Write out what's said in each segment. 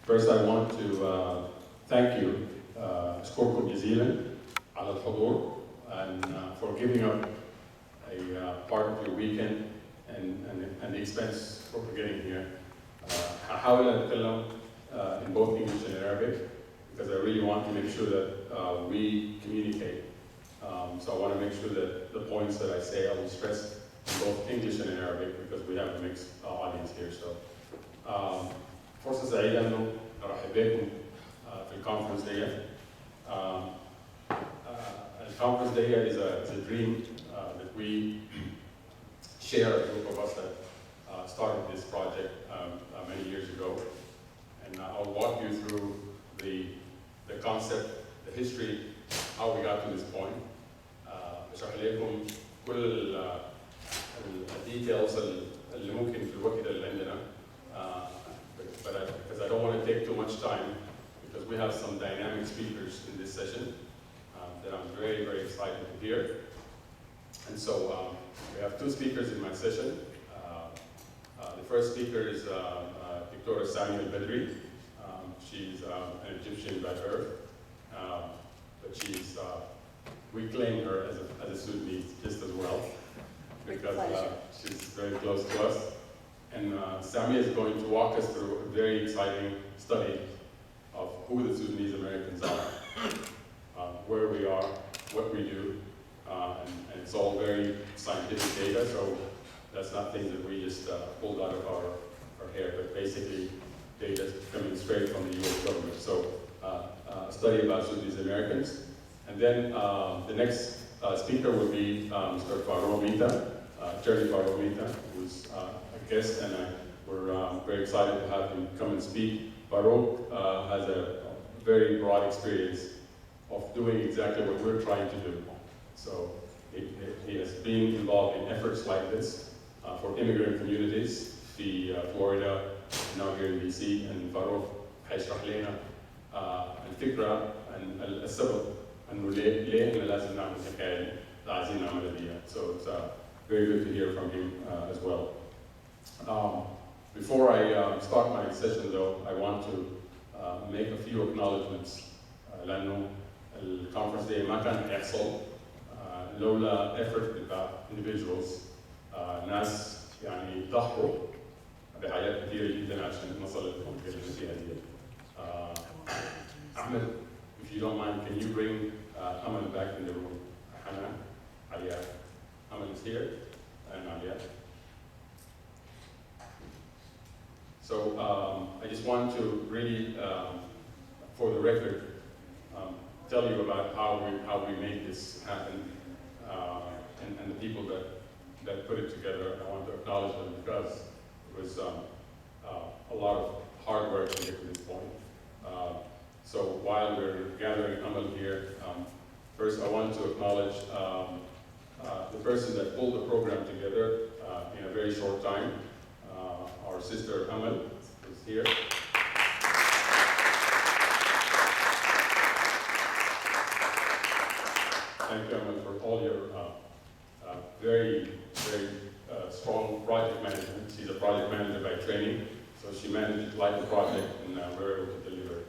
First, I want to thank you, أشكركم جزيلا على الحضور and for giving up a part of your weekend and the expense for getting here. هحاول أتكلم in both English and Arabic because I really want to make sure that we communicate. So I want to make sure that the points that I say I will stress in both English and in Arabic because we have a mixed audience here. So فرصة سعيدة إنه أرحب بكم في الكونفرنس دي. الكونفرنس دي is a dream that we share, a group of us that started this project many years ago. And I'll walk you through the concept, the history, how we got to this point. بشرح لكم كل الديتيلز اللي ممكن في الوقت اللي عندنا. Because I don't want to take too much time, because we have some dynamic speakers in this session that I'm very, very excited to hear. And so we have two speakers in my session. The first speaker is Dr. Zein. She's an Egyptian by birth, but we claim her as a Sudanese just as well, because she's very close to us. And Samia is going to walk us through a very exciting study of who the Sudanese Americans are, where we are, what we do, and it's all very scientific data, so that's not things that we just pulled out of our hair, but basically data coming straight from the US government. So a study about Sudanese Americans. And then the next speaker will be Mr. Jerry Faromita, who's a guest, and we're very excited to have him come and speak. Farouk has a very broad experience of doing exactly what we're trying to do. So he has been involved in efforts like this for immigrant communities in Florida, now here in DC, and Farouk هيشرح لنا الفكرة السبب إنه ليه إحنا لازم نعمل الحكاية اللي عايزين نعملها دي. So it's very good to hear from him as well. Before I start my session though, I want to make a few acknowledgements. لأنه الكونفرنس دي ما كان هيحصل لولا effort بتاع individuals ناس يعني ضحوا بحاجات كثيرة جدا عشان نصل للكم اللي فيها دي. Ahmed, if you don't mind, can you bring Ahmed back in the room? Hanan, Aliyah. Ahmed is here, and Aliyah. So I just want to really, for the record, tell you about how we made this happen, and the people that put it together. I want to acknowledge them because it was a lot of hard work to get to this point. So while we're gathering Amal here, first I want to acknowledge the person that pulled the program together in a very short time. Our sister Amal is here. Thank you, Amal, for all your very, very strong project management. She's a project manager by training, so she managed like the project, and we're able to deliver it.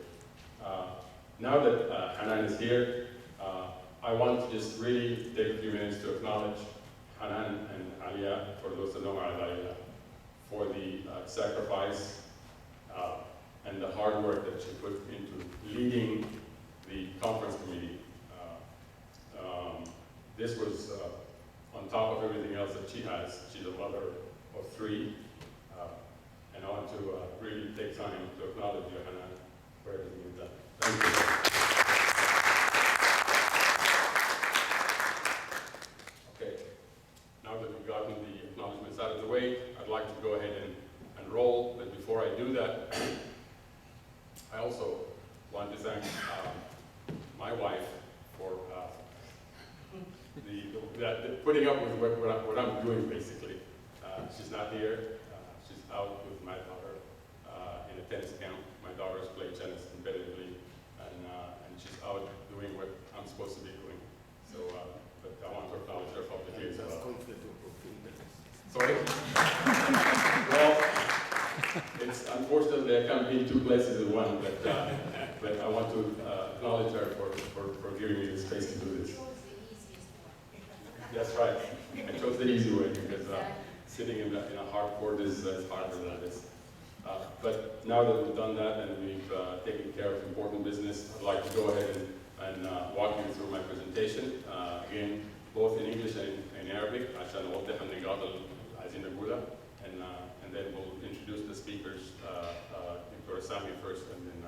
Now that Hanan is here, I want to just really take a few minutes to acknowledge Hanan and Aliyah, for those that know Aliyah, for the sacrifice and the hard work that she put into leading the conference committee. This was on top of everything else that she has. She's a mother of 3, and I want to really take time to acknowledge you, Hanan, for everything you've done. Thank you. Okay, now that we've gotten the acknowledgements out of the way, I'd like to go ahead and roll, but before I do that, I also want to thank my wife for putting up with what I'm doing, basically. She's not here. She's out with my daughter in a tennis camp. My daughters play tennis competitively, and she's out doing what I'm supposed to be doing. So, but I want to acknowledge her publicly as well. Sorry? Well, it's unfortunately, I can't be in two places at once, but I want to acknowledge her for giving me the space to do this. That's right. I chose the easy way because sitting in a hard court is harder than this. But now that we've done that and we've taken care of important business, I'd like to go ahead and walk you through my presentation. Again, both in English and in Arabic, عشان أوضح النقاط اللي عايزين نقولها, and then we'll introduce the speakers, Dr. Sami first, and then